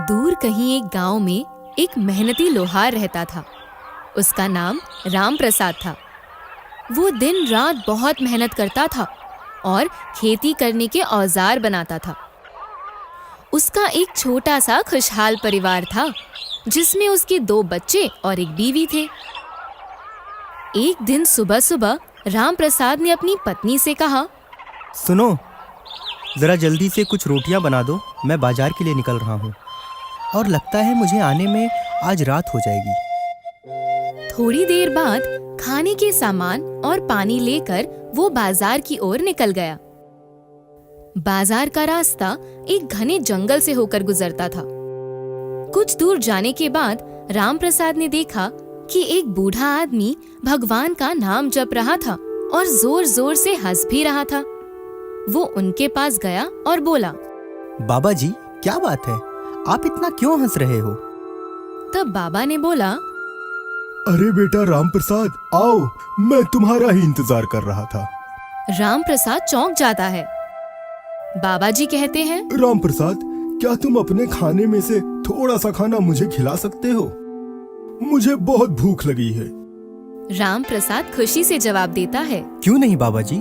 दूर कहीं एक गांव में एक मेहनती लोहार रहता था। उसका नाम राम प्रसाद था। वो दिन रात बहुत मेहनत करता था और खेती करने के औजार बनाता था। उसका एक छोटा सा खुशहाल परिवार था, जिसमें उसके 2 बच्चे और एक बीवी थे। एक दिन सुबह सुबह राम प्रसाद ने अपनी पत्नी से कहा, सुनो, जरा जल्दी से कुछ रोटियां बना दो, मैं बाजार के लिए निकल रहा हूँ और लगता है मुझे आने में आज रात हो जाएगी। थोड़ी देर बाद खाने के सामान और पानी लेकर वो बाजार की ओर निकल गया। बाजार का रास्ता एक घने जंगल से होकर गुजरता था। कुछ दूर जाने के बाद राम प्रसाद ने देखा कि एक बूढ़ा आदमी भगवान का नाम जप रहा था और जोर जोर से हंस भी रहा था। वो उनके पास गया और बोला, बाबा जी, क्या बात है? आप इतना क्यों हंस रहे हो? तब बाबा ने बोला, अरे बेटा राम प्रसाद, आओ, मैं तुम्हारा ही इंतजार कर रहा था। राम प्रसाद चौंक जाता है। बाबा जी कहते हैं, राम प्रसाद, क्या तुम अपने खाने में से थोड़ा सा खाना मुझे खिला सकते हो? मुझे बहुत भूख लगी है। राम प्रसाद खुशी से जवाब देता है, क्यों नहीं बाबा जी।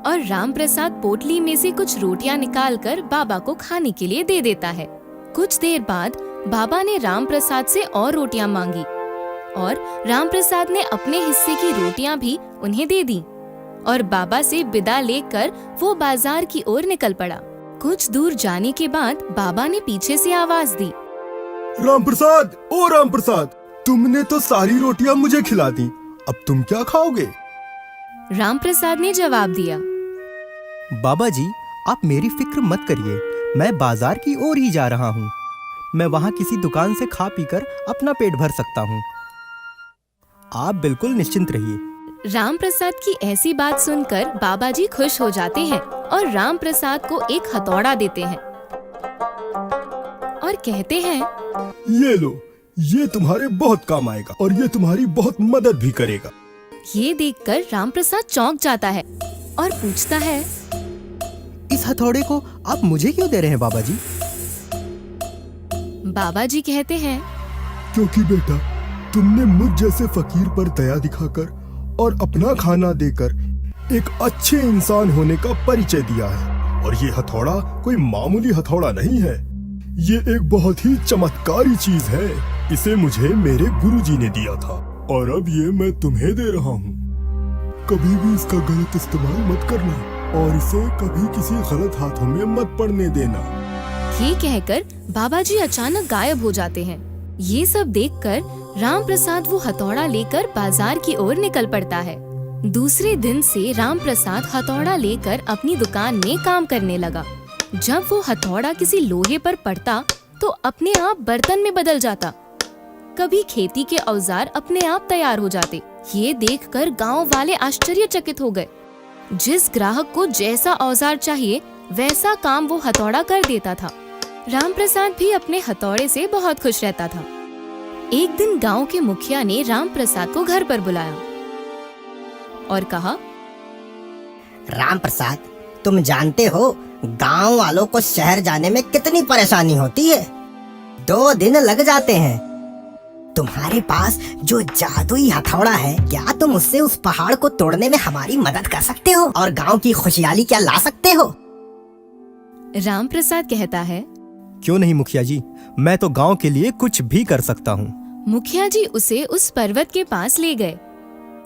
और राम प्रसाद पोटली में से कुछ रोटियां निकालकर बाबा को खाने के लिए दे देता है। कुछ देर बाद बाबा ने राम प्रसाद से और रोटियां मांगी और राम प्रसाद ने अपने हिस्से की रोटियां भी उन्हें दे दी और बाबा से विदा लेकर वो बाजार की ओर निकल पड़ा। कुछ दूर जाने के बाद बाबा ने पीछे से आवाज दी, राम प्रसाद, ओ राम प्रसाद, तुमने तो सारी रोटियां मुझे खिला दी, अब तुम क्या खाओगे? राम प्रसाद ने जवाब दिया, बाबा जी, आप मेरी फिक्र मत करिए, मैं बाजार की ओर ही जा रहा हूँ। मैं वहाँ किसी दुकान से खा पीकर अपना पेट भर सकता हूँ। आप बिल्कुल निश्चिंत रहिए। राम प्रसाद की ऐसी बात सुनकर बाबा जी खुश हो जाते हैं और राम प्रसाद को एक हथौड़ा देते हैं और कहते हैं, ये लो, ये तुम्हारे बहुत काम आएगा और ये तुम्हारी बहुत मदद भी करेगा। ये देखकर राम प्रसाद चौंक जाता है और पूछता है, इस हथौड़े को आप मुझे क्यों दे रहे हैं बाबा जी? बाबा जी कहते हैं, क्योंकि बेटा, तुमने मुझ जैसे फकीर पर दया दिखाकर और अपना खाना देकर एक अच्छे इंसान होने का परिचय दिया है। और ये हथौड़ा कोई मामूली हथौड़ा नहीं है, ये एक बहुत ही चमत्कारी चीज है। इसे मुझे मेरे गुरुजी ने दिया था और अब ये मैं तुम्हें दे रहा हूँ। कभी भी इसका गलत इस्तेमाल मत करना और इसे कभी किसी गलत हाथों में मत पड़ने देना। ये कहकर बाबा जी अचानक गायब हो जाते हैं। ये सब देखकर राम प्रसाद वो हथौड़ा लेकर बाजार की ओर निकल पड़ता है। दूसरे दिन से राम प्रसाद हथौड़ा लेकर अपनी दुकान में काम करने लगा। जब वो हथौड़ा किसी लोहे पर पड़ता तो अपने आप बर्तन में बदल जाता। कभी खेती के औजार अपने आप तैयार हो जाते। ये देखकर गांव वाले आश्चर्यचकित हो गए। जिस ग्राहक को जैसा औजार चाहिए वैसा काम वो हथौड़ा कर देता था। राम प्रसाद भी अपने हथौड़े से बहुत खुश रहता था। एक दिन गांव के मुखिया ने राम प्रसाद को घर पर बुलाया और कहा, राम प्रसाद, तुम जानते हो गांव वालों को शहर जाने में कितनी परेशानी होती है। 2 दिन लग जाते हैं। तुम्हारे पास जो जादुई हथौड़ा है, क्या तुम उससे उस पहाड़ को तोड़ने में हमारी मदद कर सकते हो और गांव की खुशहाली क्या ला सकते हो? राम प्रसाद कहता है, क्यों नहीं मुखिया जी, मैं तो गांव के लिए कुछ भी कर सकता हूँ। मुखिया जी उसे उस पर्वत के पास ले गए।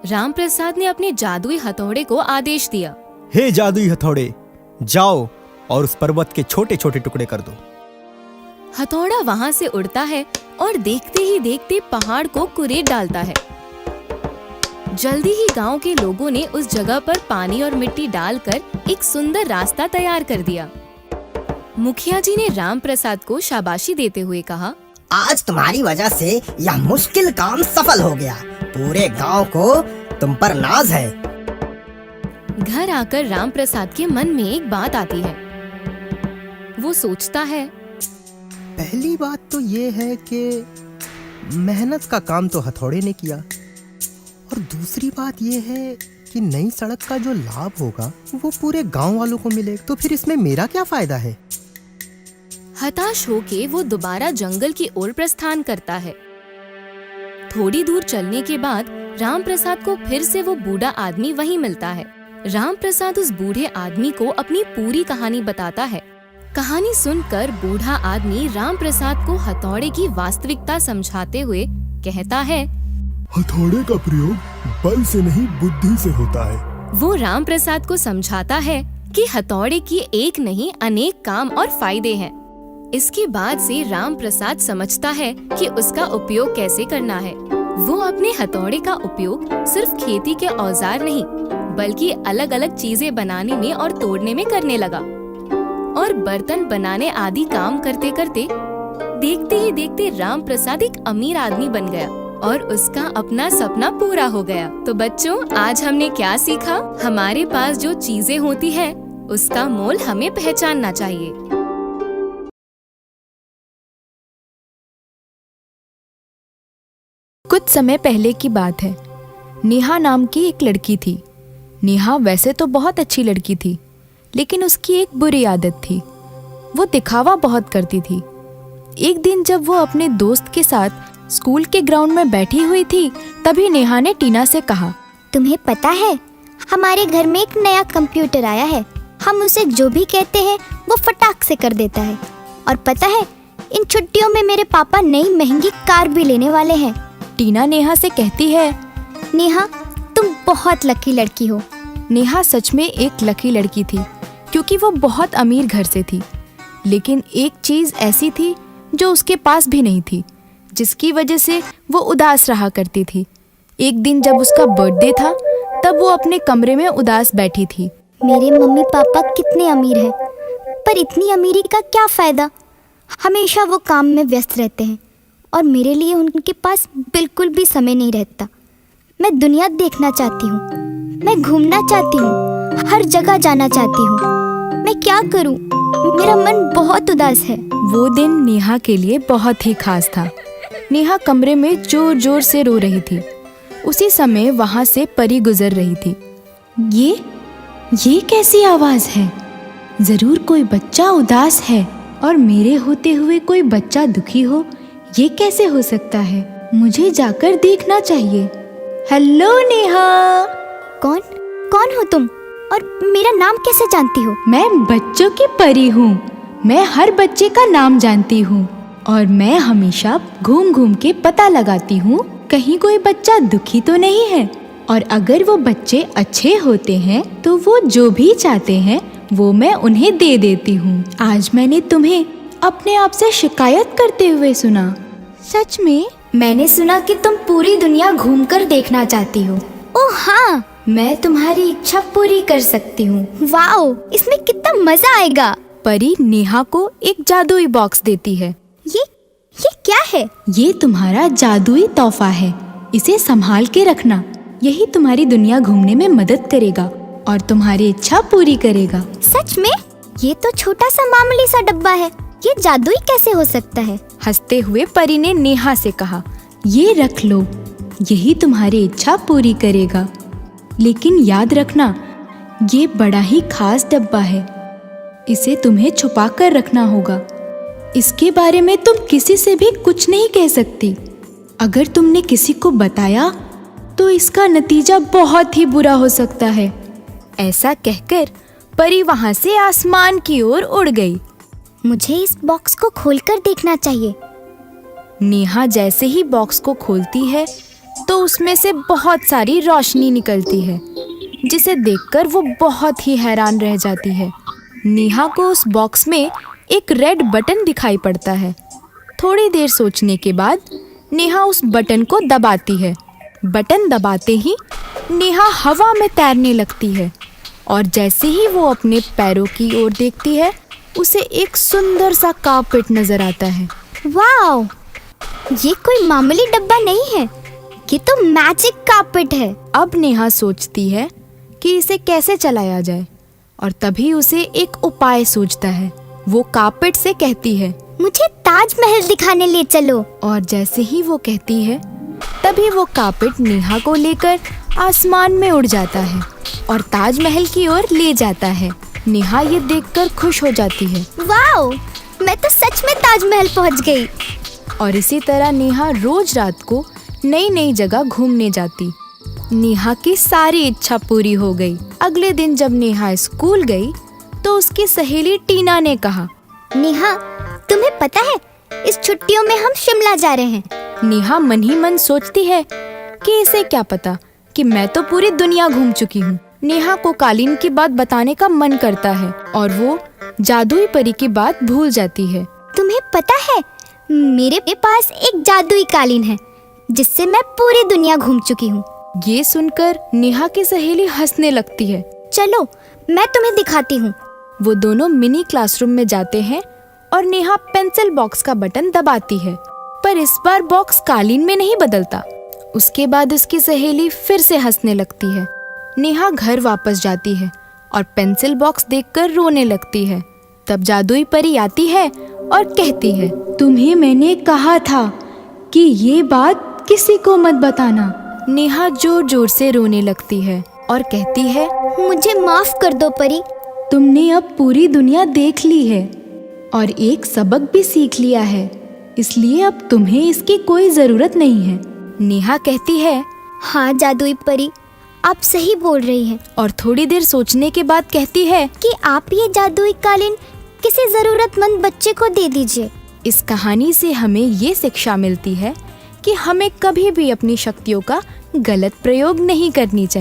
राम प्रसाद ने अपने जादुई हथौड़े को आदेश दिया, हे जादुई हथौड़े, जाओ और उस पर्वत के छोटे छोटे टुकड़े कर दो। हथौड़ा वहाँ से उड़ता है और देखते ही देखते पहाड़ को कुरेद डालता है। जल्दी ही गांव के लोगों ने उस जगह पर पानी और मिट्टी डालकर एक सुंदर रास्ता तैयार कर दिया। मुखिया जी ने राम प्रसाद को शाबाशी देते हुए कहा, आज तुम्हारी वजह से यह मुश्किल काम सफल हो गया। पूरे गांव को तुम पर नाज है। घर आकर राम प्रसाद के मन में एक बात आती है। वो सोचता है, पहली बात तो ये है कि मेहनत का काम तो हथौड़े ने किया और दूसरी बात ये है कि नई सड़क का जो लाभ होगा वो पूरे गांव वालों को मिले, तो फिर इसमें मेरा क्या फायदा है? हताश होके वो दोबारा जंगल की ओर प्रस्थान करता है। थोड़ी दूर चलने के बाद राम प्रसाद को फिर से वो बूढ़ा आदमी वहीं मिलता है। राम प्रसाद उस बूढ़े आदमी को अपनी पूरी कहानी बताता है। कहानी सुनकर बूढ़ा आदमी राम प्रसाद को हथौड़े की वास्तविकता समझाते हुए कहता है, हथौड़े का प्रयोग बल से नहीं बुद्धि से होता है। वो राम प्रसाद को समझाता है कि हथौड़े की एक नहीं अनेक काम और फायदे हैं। इसके बाद से राम प्रसाद समझता है कि उसका उपयोग कैसे करना है। वो अपने हथौड़े का उपयोग सिर्फ खेती के औजार नहीं बल्कि अलग अलग चीजें बनाने में और तोड़ने में करने लगा और बर्तन बनाने आदि काम करते करते देखते ही देखते राम प्रसाद एक अमीर आदमी बन गया और उसका अपना सपना पूरा हो गया। तो बच्चों, आज हमने क्या सीखा? हमारे पास जो चीजें होती है उसका मोल हमें पहचानना चाहिए। कुछ समय पहले की बात है। नेहा नाम की एक लड़की थी। नेहा वैसे तो बहुत अच्छी लड़की थी, लेकिन उसकी एक बुरी आदत थी। वो दिखावा बहुत करती थी। एक दिन जब वो अपने दोस्त के साथ स्कूल के ग्राउंड में बैठी हुई थी, तभी नेहा ने टीना से कहा, तुम्हें पता है, हमारे घर में एक नया कंप्यूटर आया है। हम उसे जो भी कहते हैं वो फटाक से कर देता है। और पता है, इन छुट्टियों में मेरे पापा नई महंगी कार भी लेने वाले हैं। टीना नेहा से कहती है, नेहा, तुम बहुत लकी लड़की हो। नेहा सच में एक लकी लड़की थी, क्योंकि वो बहुत अमीर घर से थी। लेकिन एक चीज ऐसी थी जो उसके पास भी नहीं थी, जिसकी वजह से वो उदास रहा करती थी। एक दिन जब उसका बर्थडे था, तब वो अपने कमरे में उदास बैठी थी। मेरे मम्मी पापा कितने अमीर हैं, पर इतनी अमीरी का क्या फायदा? हमेशा वो काम में व्यस्त रहते हैं और मेरे लिए उनके पास बिल्कुल भी समय नहीं रहता। मैं दुनिया देखना चाहती हूँ, मैं घूमना चाहती हूँ, हर जगह जाना चाहती हूँ। मैं क्या करूँ? मेरा मन बहुत उदास है। वो दिन नेहा के लिए बहुत ही खास था। नेहा कमरे में जोर जोर से रो रही थी। उसी समय वहाँ से परी गुजर रही थी। ये कैसी आवाज़ है? जरूर कोई बच्चा उदास है और मेरे होते हुए कोई बच्चा दुखी हो। ये कैसे हो सकता है? मुझे जाकर देखना चाहिए। हेलो नेहा। कौन हो तुम और मेरा नाम कैसे जानती हो? मैं बच्चों की परी हूँ। मैं हर बच्चे का नाम जानती हूँ और मैं हमेशा घूम घूम के पता लगाती हूँ कहीं कोई बच्चा दुखी तो नहीं है। और अगर वो बच्चे अच्छे होते हैं तो वो जो भी चाहते हैं वो मैं उन्हें दे देती हूँ। आज मैंने तुम्हें अपने आप से शिकायत करते हुए सुना। सच में? मैंने सुना कि तुम पूरी दुनिया घूमकर देखना चाहती हो। ओह हाँ, मैं तुम्हारी इच्छा पूरी कर सकती हूँ। वाओ, इसमें कितना मजा आएगा। परी नेहा को एक जादुई बॉक्स देती है। ये क्या है? ये तुम्हारा जादुई तोहफा है। इसे संभाल के रखना। यही तुम्हारी दुनिया घूमने में मदद करेगा और तुम्हारी इच्छा पूरी करेगा। सच में? ये तो छोटा सा मामूली सा डब्बा है, ये जादुई कैसे हो सकता है? हंसते हुए परी ने नेहा से कहा, ये रख लो, यही तुम्हारी इच्छा पूरी करेगा। लेकिन याद रखना, ये बड़ा ही खास डब्बा है। इसे तुम्हें छुपा कर रखना होगा। इसके बारे में तुम किसी से भी कुछ नहीं कह सकती। अगर तुमने किसी को बताया तो इसका नतीजा बहुत ही बुरा हो सकता है। ऐसा कहकर परी वहां से आसमान की ओर उड़ गई। मुझे इस बॉक्स को खोलकर देखना चाहिए। नेहा जैसे ही बॉक्स को खोलती है तो उसमें से बहुत सारी रोशनी निकलती है, जिसे देखकर वो बहुत ही हैरान रह जाती है। नेहा को उस बॉक्स में एक रेड बटन दिखाई पड़ता है। थोड़ी देर सोचने के बाद नेहा उस बटन को दबाती है। बटन दबाते ही नेहा हवा में तैरने लगती है और जैसे ही वो अपने पैरों की ओर देखती है, उसे एक सुंदर सा कारपेट नजर आता है। वाओ, ये कोई मामूली डब्बा नहीं है, ये तो मैजिक कारपेट है। अब नेहा सोचती है कि इसे कैसे चलाया जाए और तभी उसे एक उपाय सूझता है। वो कारपेट से कहती है, मुझे ताजमहल दिखाने ले चलो। और जैसे ही वो कहती है, तभी वो कारपेट नेहा को लेकर आसमान में उड़ जाता है और ताजमहल की ओर ले जाता है। नेहा ये देखकर खुश हो जाती है। वाओ, मैं तो सच में ताजमहल पहुंच गई। और इसी तरह नेहा रोज रात को नई नई जगह घूमने जाती। नेहा की सारी इच्छा पूरी हो गई। अगले दिन जब नेहा स्कूल गई तो उसकी सहेली टीना ने कहा, नेहा, तुम्हें पता है इस छुट्टियों में हम शिमला जा रहे हैं। नेहा मन ही मन सोचती है कि इसे क्या पता कि मैं तो पूरी दुनिया घूम चुकी हूँ। नेहा को कालीन की बात बताने का मन करता है और वो जादुई परी की बात भूल जाती है। तुम्हें पता है मेरे पास एक जादुई कालीन है जिससे मैं पूरी दुनिया घूम चुकी हूँ। ये सुनकर नेहा की सहेली हंसने लगती है। चलो मैं तुम्हें दिखाती हूँ। वो दोनों मिनी क्लासरूम में जाते हैं और नेहा पेंसिल बॉक्स का बटन दबाती है, पर इस बार बॉक्स कालीन में नहीं बदलता। उसके बाद उसकी सहेली फिर से हंसने लगती है। नेहा घर वापस जाती है और पेंसिल बॉक्स देखकर रोने लगती है। तब जादुई परी आती है और कहती है, तुम्हें मैंने कहा था कि ये बात किसी को मत बताना। नेहा जोर जोर से रोने लगती है और कहती है, मुझे माफ कर दो परी। तुमने अब पूरी दुनिया देख ली है और एक सबक भी सीख लिया है, इसलिए अब तुम्हें इसकी कोई जरूरत नहीं है। नेहा कहती है, हाँ जादुई परी, आप सही बोल रही हैं। और थोड़ी देर सोचने के बाद कहती है कि आप ये जादुई कालीन किसी जरूरतमंद बच्चे को दे दीजिए। इस कहानी से हमें ये शिक्षा मिलती है कि हमें कभी भी अपनी शक्तियों का गलत प्रयोग नहीं करनी चाहिए।